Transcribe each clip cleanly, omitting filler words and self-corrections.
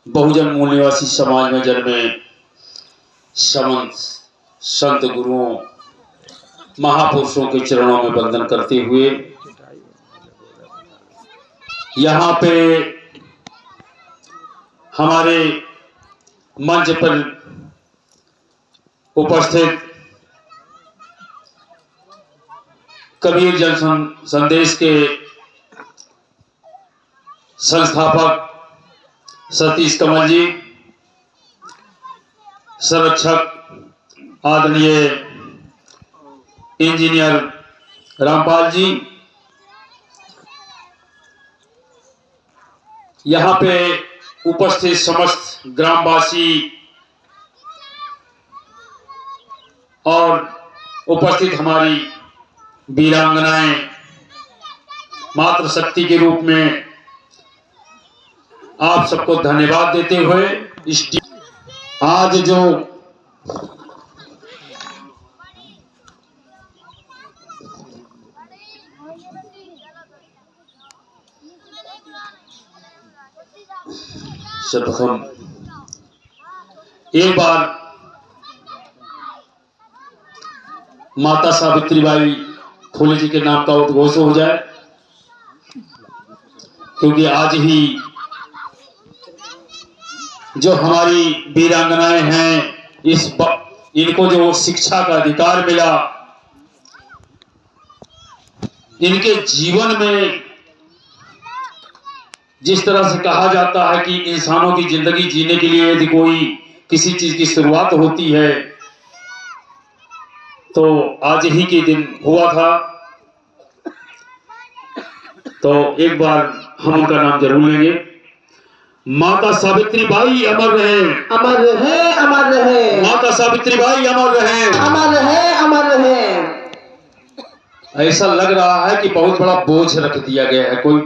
बहुजन मूल निवासी समाज में जन्मे समंत संत गुरुओं महापुरुषों के चरणों में वंदन करते हुए यहाँ पे हमारे मंच पर उपस्थित कबीर जन संदेश के संस्थापक सतीश कमल जी, संरक्षक आदरणीय इंजीनियर रामपाल जी, यहाँ पे उपस्थित समस्त ग्रामवासी और उपस्थित हमारी वीरांगनाएं मातृशक्ति के रूप में आप सबको धन्यवाद देते हुए आज जो सर्वप्रथम एक बार माता सावित्रीबाई फुले जी के नाम का उद्घोष हो जाए, क्योंकि आज ही जो हमारी वीरांगनाएं हैं इनको जो शिक्षा का अधिकार मिला, इनके जीवन में जिस तरह से कहा जाता है कि इंसानों की जिंदगी जीने के लिए यदि कोई किसी चीज की शुरुआत होती है तो आज ही के दिन हुआ था। तो एक बार हम उनका नाम जरूर लेंगे। माता सावित्रीबाई अमर रहे, अमर रहे, अमर रहे। माता सावित्रीबाई अमर रहे, अमर रहे, अमर रहे। ऐसा लग रहा है कि बहुत बड़ा बोझ रख दिया गया है। कोई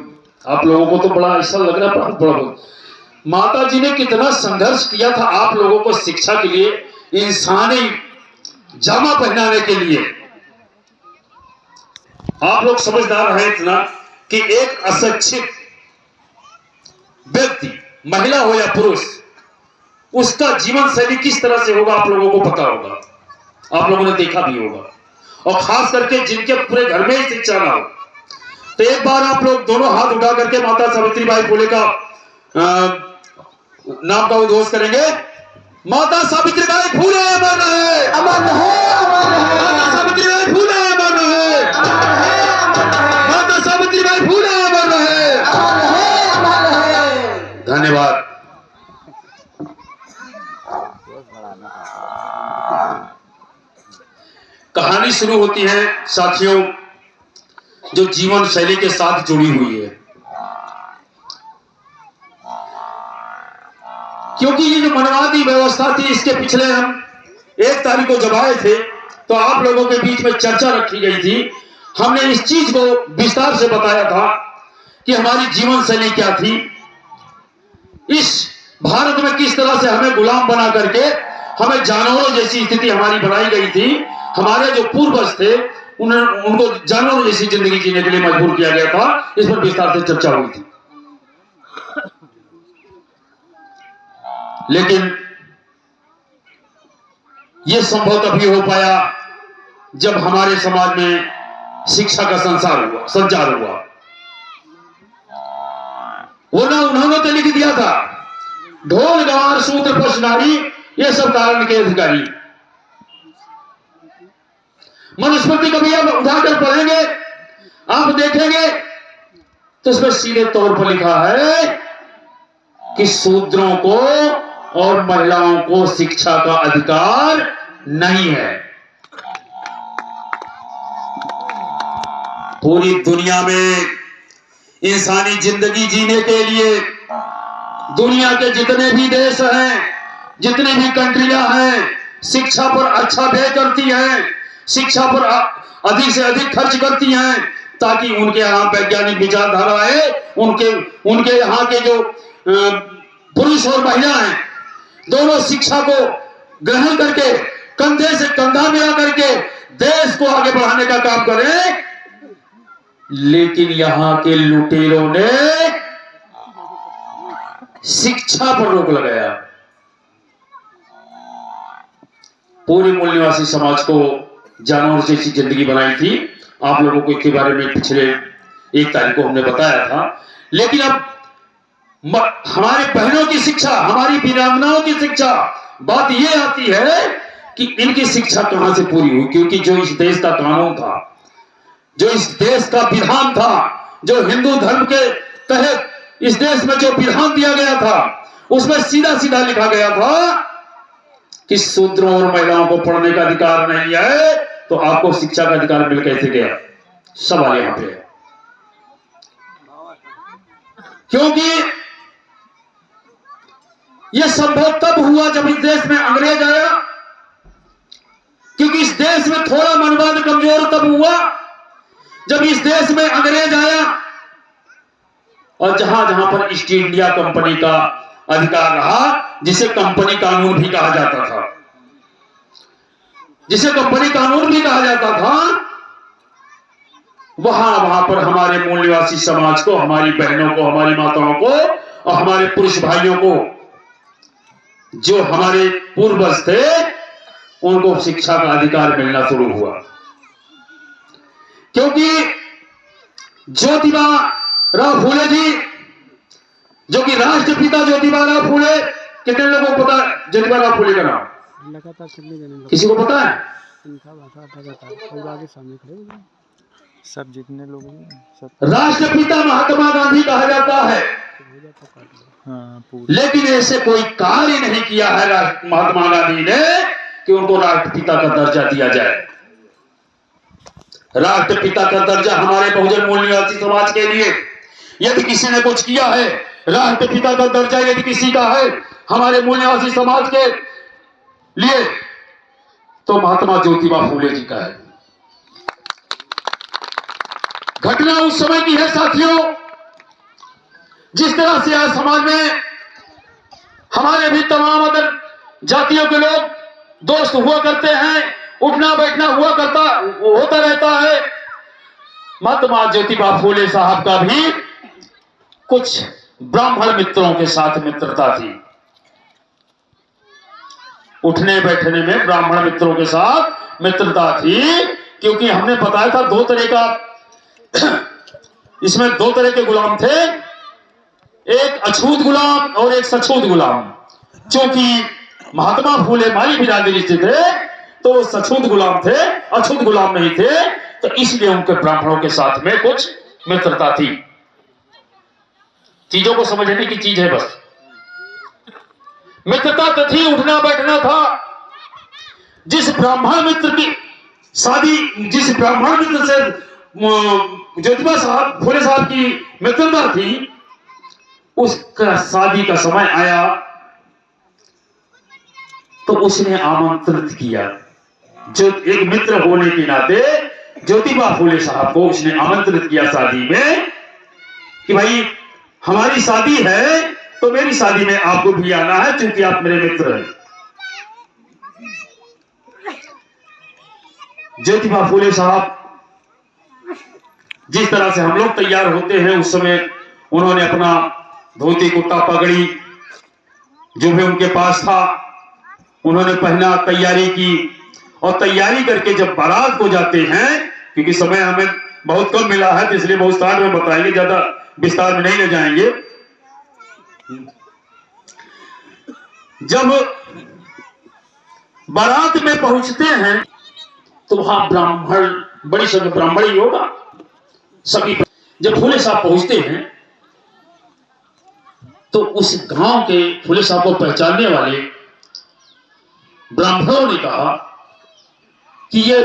आप लोगों को तो बड़ा ऐसा लग रहा है बहुत बड़ा बोझ। माता जी ने कितना संघर्ष किया था आप लोगों को शिक्षा के लिए, इंसानी जामा पहनाने के लिए। आप लोग समझदार हैं इतना कि एक अशिक्षित व्यक्ति, महिला हो या पुरुष, उसका जीवन शैली किस तरह से होगा आप लोगों को पता होगा, आप लोगों ने देखा भी होगा, और खास करके जिनके पूरे घर में ही शिक्षा ना हो। तो एक बार आप लोग दोनों हाथ उठा करके माता सावित्रीबाई फुले का नाम का उद्घोष करेंगे। माता सावित्रीबाई फुले अमर रहे, अमर रहे, अमर रहे। माता सावित्रीबाई फुले अमर रहे, माता सावित्रीबाई फुले अमर रहे, अमर रहे, अमर रहे। धन्यवाद। कहानी शुरू होती है साथियों जो जीवन शैली के साथ जुड़ी हुई है, क्योंकि ये जो मनवादी व्यवस्था थी इसके पिछले हम 1 तारीख को जब आए थे तो आप लोगों के बीच में चर्चा रखी गई थी। हमने इस चीज को विस्तार से बताया था कि हमारी जीवन शैली क्या थी, इस भारत में किस तरह से हमें गुलाम बना करके हमें जानवरों जैसी स्थिति हमारी बनाई गई थी। हमारे जो पूर्वज थे उनको जानवरों जैसी जिंदगी जीने के लिए मजबूर किया गया था। इस पर विस्तार से चर्चा हुई थी। लेकिन यह संभव तभी हो पाया जब हमारे समाज में शिक्षा का संचार हुआ। वो ना उन्होंने तो लिख दिया था ढोल गवार सूत्र पश नारी ये सब कारण के अधिकारी। मनुस्मृति कभी आप उठाकर पढ़ेंगे आप देखेंगे तो इसमें सीधे तौर पर लिखा है कि शूद्रों को और महिलाओं को शिक्षा का अधिकार नहीं है। पूरी दुनिया में इंसानी जिंदगी जीने के लिए दुनिया के जितने भी देश हैं, जितने भी कंट्रियां हैं, शिक्षा पर अच्छा व्यय करती हैं, शिक्षा पर अधिक से अधिक खर्च करती हैं ताकि उनके यहाँ वैज्ञानिक विचारधारा है, उनके यहाँ के जो पुरुष और महिला हैं दोनों शिक्षा को ग्रहण करके कंधे से कंधा मिला करके देश को आगे बढ़ाने का काम करें। लेकिन यहां के लुटेरों ने शिक्षा पर रोक लगाया। पूरे मूल निवासी समाज को जानवर जैसी जिंदगी बनाई थी। आप लोगों को इसके बारे में पिछले 1 तारीख को हमने बताया था। लेकिन अब हमारे बहनों की शिक्षा, हमारी वीरांगनाओं की शिक्षा, बात यह आती है कि इनकी शिक्षा कहां से पूरी हुई? क्योंकि जो इस देश का कानून था, जो इस देश का विधान था, जो हिंदू धर्म के तहत इस देश में जो विधान दिया गया था, उसमें सीधा सीधा लिखा गया था कि शूद्रों और महिलाओं को पढ़ने का अधिकार नहीं है। तो आपको शिक्षा का अधिकार मिल कैसे गया? सवाल यहां पे है। क्योंकि यह संभव तब हुआ जब इस देश में अंग्रेज आया। क्योंकि इस देश में थोड़ा मनवाद कमजोर तब हुआ जब इस देश में अंग्रेज आया और जहां जहां पर ईस्ट इंडिया कंपनी का अधिकार रहा, जिसे कंपनी कानून भी कहा जाता था, जिसे कंपनी कानून भी कहा जाता था, वहां पर हमारे मूल निवासी समाज को, हमारी बहनों को, हमारी माताओं को और हमारे पुरुष भाइयों को, जो हमारे पूर्वज थे, उनको शिक्षा का अधिकार मिलना शुरू हुआ। क्योंकि ज्योतिबा राव फूले जी, जो कि राष्ट्रपिता ज्योतिबा राव फूले, कितने लोगों को पता है ज्योतिबा राव फूले का नाम? किसी को पता है? और आगे सामने खड़े सब जितने लोग हैं सब। राष्ट्रपिता महात्मा गांधी कहा जाता है। हाँ, लेकिन ऐसे कोई कार्य नहीं किया है महात्मा गांधी ने कि उनको राष्ट्रपिता का दर्जा दिया जाए। राष्ट्रपिता का दर्जा हमारे बहुजन मूल निवासी समाज के लिए यदि किसी ने कुछ किया है, राष्ट्रपिता का दर्जा यदि किसी का है हमारे मूल निवासी समाज के लिए, तो महात्मा ज्योतिबा फूले जी का है। घटना उस समय की है साथियों, जिस तरह से आज समाज में हमारे भी तमाम अदर जातियों के लोग दोस्त हुआ करते हैं, उठना बैठना होता रहता है। महात्मा ज्योतिबा फूले साहब का भी कुछ ब्राह्मण मित्रों के साथ मित्रता थी। उठने बैठने में ब्राह्मण मित्रों के साथ मित्रता थी। क्योंकि हमने बताया था 2 तरह का इसमें 2 तरह के गुलाम थे, एक अछूत गुलाम और एक सछूत गुलाम। क्योंकि महात्मा फूले माली बिरादरी से थे तो वो सछूत गुलाम थे, अछूत गुलाम नहीं थे, तो इसलिए उनके ब्राह्मणों के साथ में कुछ मित्रता थी। चीजों को समझने की चीज है बस। मित्रता तो थी, उठना बैठना था। जिस ब्राह्मण मित्र की शादी, जिस ब्राह्मण मित्र से ज्योतिबा साहब फूले साहब की मित्रता थी, उसका शादी का समय आया तो उसने आमंत्रित किया। जो एक मित्र होने के नाते ज्योतिबा फूले साहब को उसने आमंत्रित किया शादी में कि भाई हमारी शादी है तो मेरी शादी में आपको भी आना है, क्योंकि आप मेरे मित्र हैं। ज्योतिबा फूले साहब जिस तरह से हम लोग तैयार होते हैं, उस समय उन्होंने अपना धोती कुर्ता पगड़ी जो भी उनके पास था उन्होंने पहना, तैयारी की, और तैयारी करके जब बारात को जाते हैं, क्योंकि समय हमें बहुत कम मिला है तो इसलिए बहुत विस्तार में बताएंगे, ज्यादा विस्तार में नहीं ले जाएंगे। जब बारात में पहुंचते हैं तो वहां ब्राह्मण, बड़ी संख्या ब्राह्मण ही होगा सभी। जब फूले साहब पहुंचते हैं तो उस गांव के फूले साहब को पहचानने वाले ब्राह्मणों ने कहा कि ये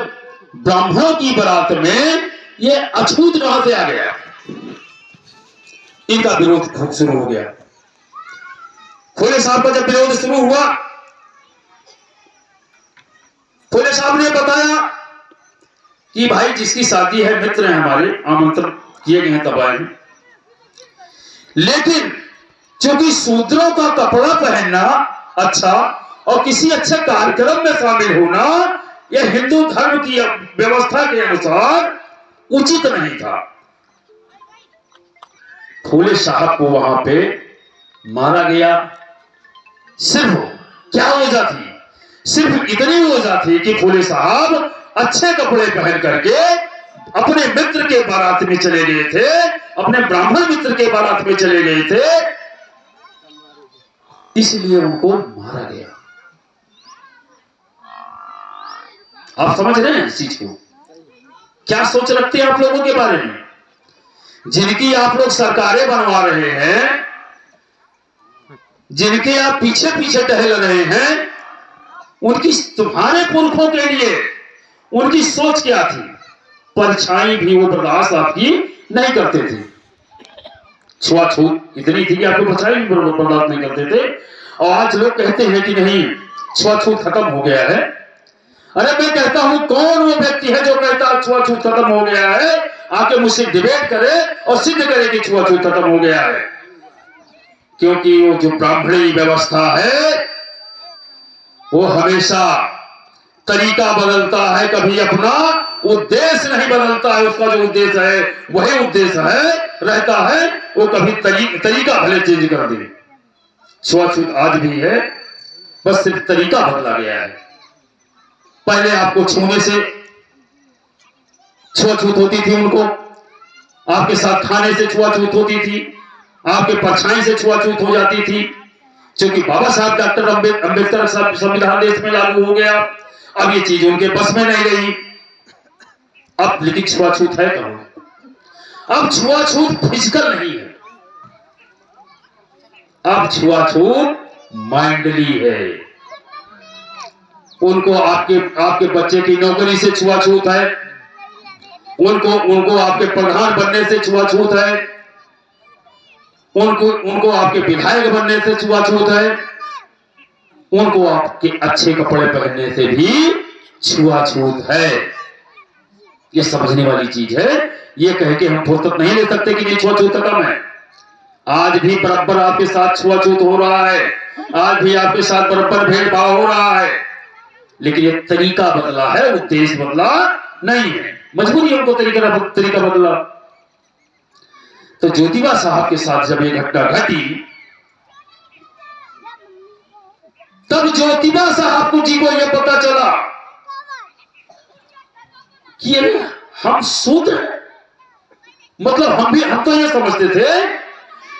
ब्राह्मणों की बारात में ये अछूत कहां से आ गया। इनका विरोध शुरू हो गया। फूले साहब का जब विरोध शुरू हुआ, फूले साहब ने बताया कि भाई जिसकी शादी है, मित्र हैं हमारे, आमंत्रण किए गए हैं तब आए हैं, लेकिन क्योंकि शूद्रों का कपड़ा पहनना अच्छा और किसी अच्छे कार्यक्रम में शामिल होना यह हिंदू धर्म की व्यवस्था के अनुसार उचित नहीं था। फूले साहब को वहां पे मारा गया। सिर्फ क्या वजह थी? सिर्फ इतनी वजह थी कि फूले साहब अच्छे कपड़े पहन करके अपने मित्र के बारात में चले गए थे, अपने ब्राह्मण मित्र के बारात में चले गए थे, इसलिए उनको मारा गया। आप समझ रहे हैं इस चीज को? क्या सोच रखते हैं आप लोगों के बारे में? जिनकी आप लोग सरकारें बनवा रहे हैं, जिनके आप पीछे पीछे टहल रहे हैं, उनकी तुम्हारे पुरखों के लिए उनकी सोच क्या थी? परछाई भी वो बर्दाश्त आपकी नहीं करते थे। छुआछूत इतनी थी कि आपको परछाई भी बर्दाश्त नहीं करते थे। और आज लोग कहते हैं कि नहीं, छुआछूत खत्म हो गया है। अरे मैं कहता हूं, कौन वो व्यक्ति है जो कहता है छुआछूत खत्म हो गया है? आके मुझसे डिबेट करे और सिद्ध करे कि छुआछूत खत्म हो गया है। क्योंकि वो जो ब्राह्मणी व्यवस्था है वो हमेशा तरीका बदलता है, कभी अपना उद्देश्य नहीं बदलता है। उसका जो उद्देश्य है वही उद्देश्य है रहता है, वो कभी तरीका भले चेंज कर दे। छुआछूत आज भी है, बस सिर्फ तरीका बदला गया है। पहले आपको छूने से छुआछूत होती थी, उनको आपके साथ खाने से छुआछूत होती थी, आपके परछाई से छुआछूत हो जाती थी। क्योंकि बाबा साहब डॉक्टर अंबेडकर साहब संविधान देश में लागू हो गया, अब ये चीज उनके बस में नहीं रही। अब लेकिन छुआछूत है कहां? अब छुआछूत फिजिकल नहीं है, अब छुआछूत माइंडली है। उनको आपके बच्चे की नौकरी से छुआछूत है, उनको आपके प्रधान बनने से छुआछूत है, उनको आपके विधायक बनने से छुआछूत है, उनको आपके अच्छे कपड़े पहनने से भी छुआछूत है। ये समझने वाली चीज है। ये कह के हम फुर्सत नहीं ले सकते कि नहीं छुआछूत खत्म है। आज भी बराबर आपके साथ छुआछूत हो रहा है, आज भी आपके साथ बराबर भेदभाव हो रहा है, लेकिन ये तरीका बदला है, उद्देश्य बदला नहीं है। मजबूरी उनको तरीका बदला। तो ज्योतिबा साहब के साथ जब ये घटना घटी, तब ज्योतिबा साहब को जी को यह पता चला कि अरे हम शूद्र हैं। मतलब हम तो यह समझते थे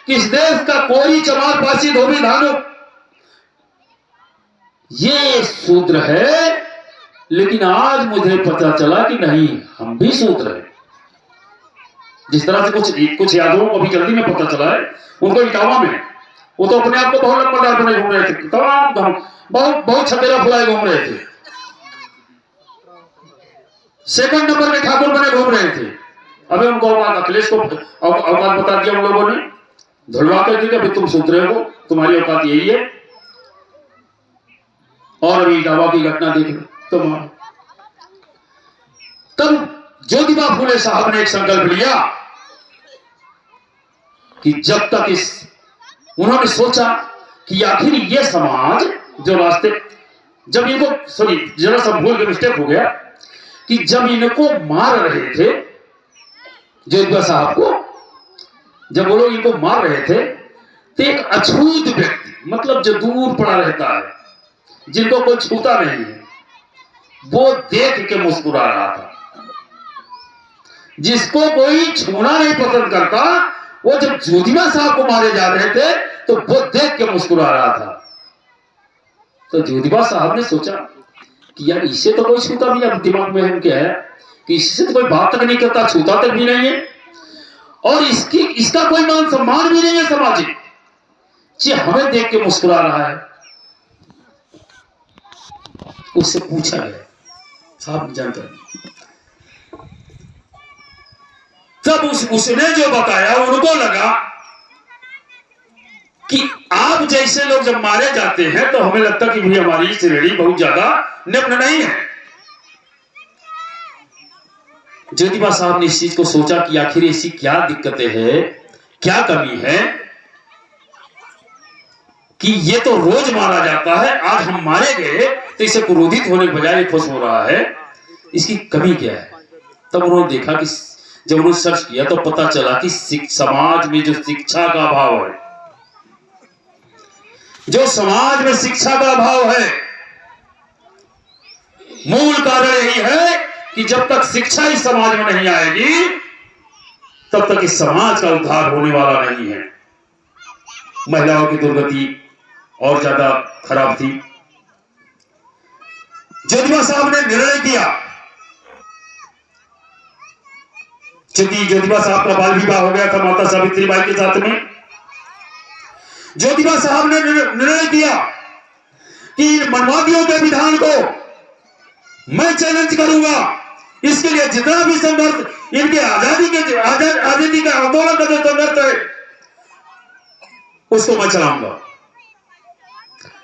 कि इस देश का कोई चमार पासी धोबी धानु ये शूद्र है, लेकिन आज मुझे पता चला कि नहीं, हम भी शूद्र हैं। जिस तरह से कुछ यादवों को अभी जल्दी में पता चला है, उनको इटावा में वो तो अपने आप को बहुत लंबा बने घूम रहे थे, तमाम बहुत छतेरा फुलाए घूम रहे थे, सेकंड नंबर के ठाकुर बने घूम रहे थे। अभी उनको अखिलेश को औकात बता दिया उन लोगों ने, धुलवा कर दिया कि तुम शूद्र हो, तुम्हारी औकात यही है। और अभी इटावा की घटना देख तो तब ज्योतिबा फूले साहब ने एक संकल्प लिया कि जब तक उन्होंने सोचा कि आखिर ये समाज जो रास्ते, जब इनको जरा सा भूल के मिस्टेक हो गया कि जब इनको मार रहे थे ज्योतिबा साहब को, जब वो लोग इनको मार रहे थे, तो एक अछूत व्यक्ति, मतलब जो दूर पड़ा रहता है, जिनको कोई छूता नहीं है, वो देख के मुस्कुरा रहा था। जिसको कोई छूना नहीं पसंद करता, वो जब ज्योतिबा साहब को मारे जा रहे थे तो वो देख के मुस्कुरा रहा था। तो ज्योतिबा साहब ने सोचा कि यार इससे तो कोई छूता भी नहीं, दिमाग में हम क्या है कि इससे तो कोई बात तक नहीं करता, छूता तक भी नहीं है, और इसका कोई मान सम्मान भी नहीं है सामाजिक, ये हमें देख के मुस्कुरा रहा है। उससे पूछा गया, साहब जानते हैं, तब उसने जो बताया उनको लगा कि आप जैसे लोग जब मारे जाते हैं तो हमें लगता कि भी हमारी श्रेणी बहुत ज्यादा निम्न नहीं है। ज्योतिबा साहब ने इस चीज को सोचा कि आखिर ऐसी क्या दिक्कतें हैं, क्या कमी है कि ये तो रोज मारा जाता है, आज हम मारे गए तो इसे क्रोधित होने के बजाय खुश हो रहा है, इसकी कमी क्या है। तब उन्होंने देखा कि जब उन्होंने सर्च किया तो पता चला कि समाज में जो शिक्षा का अभाव है, जो समाज में शिक्षा का अभाव है, मूल कारण यही है कि जब तक शिक्षा इस समाज में नहीं आएगी तब तक इस समाज का उद्धार होने वाला नहीं है। महिलाओं की दुर्गति और ज्यादा खराब थी। ज्योतिबा साहब ने निर्णय किया, क्योंकि ज्योतिबा साहब का बाल विवाह हो गया था माता सावित्रीबाई के साथ में। ज्योतिबा साहब ने निर्णय किया कि मनवादियों के विधान को मैं चैलेंज करूंगा। इसके लिए जितना भी संघर्ष, इनके आजादी का आंदोलन का जो संघर्ष है उसको मैं चलाऊंगा।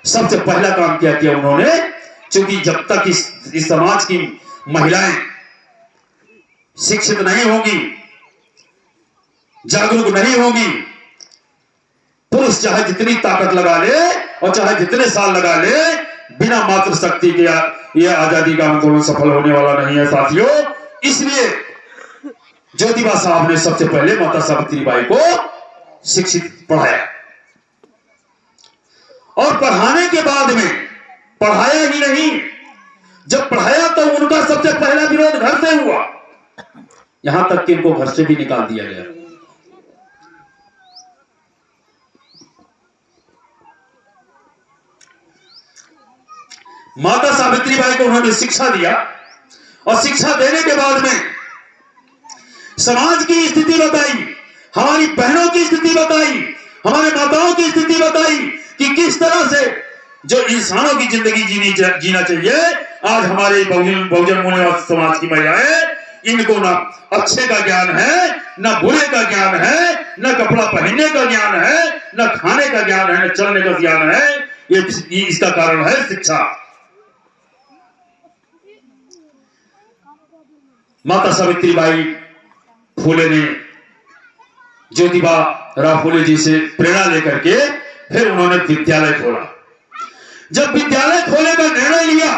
सबसे पहला काम क्या किया उन्होंने, क्योंकि जब तक इस समाज की महिलाएं शिक्षित नहीं होगी, जागरूक नहीं होगी, पुरुष चाहे जितनी ताकत लगा ले और चाहे जितने साल लगा ले, बिना मातृ शक्ति के यह आजादी का आंदोलन सफल होने वाला नहीं है साथियों। इसलिए ज्योतिबा साहब ने सबसे पहले माता सावित्रीबाई को शिक्षित पढ़ाया, और पढ़ाने के बाद में पढ़ाया ही नहीं, जब पढ़ाया तो उनका सबसे पहला विरोध घर से हुआ, यहां तक कि इनको घर से भी निकाल दिया गया। माता सावित्रीबाई को उन्होंने शिक्षा दिया, और शिक्षा देने के बाद में समाज की स्थिति बताई, हमारी बहनों की स्थिति बताई, हमारे माताओं की स्थिति बताई कि किस तरह से जो इंसानों की जिंदगी जीना चाहिए। आज हमारे बहुजन मूल्यवाद समाज की महिलाएं, इनको ना अच्छे का ज्ञान है, ना बुरे का ज्ञान है, ना कपड़ा पहनने का ज्ञान है, ना खाने का ज्ञान है, ना चलने का ज्ञान है। ये इसका कारण है शिक्षा। माता सावित्रीबाई फुले ने ज्योतिबा राव फुले जी से प्रेरणा लेकर के फिर उन्होंने विद्यालय खोला। जब विद्यालय खोलने का निर्णय लिया